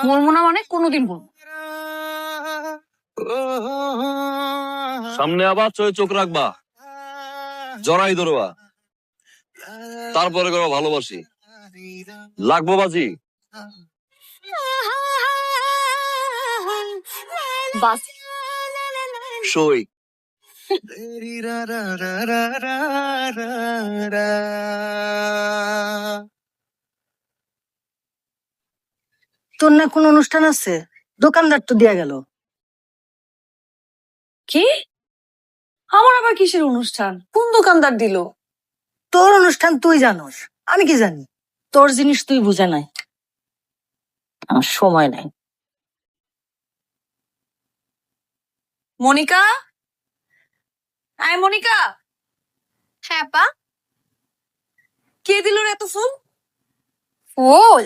বলবো না মানে কোনোদিন বলবো। সামনে আবার চোখ রাখবা, জড়াই ধরবা, তারপরে করো ভালোবাসি, লাগবো বাজি। বাস সই। তোর না কোন অনুষ্ঠান আছে? দোকানদার তো দিয়া গেল। কি? আমার আবার কিসের অনুষ্ঠান? কোন দোকানদার দিল? তোর অনুষ্ঠান তুই জানোস, আমি কি জানি? তোর জিনিস তুই বুঝে নাই, আমার সময় নাই। মনিকা, আয় মনিকা। হ্যাঁ পা। কে দিল রে এত ফুল? ফুল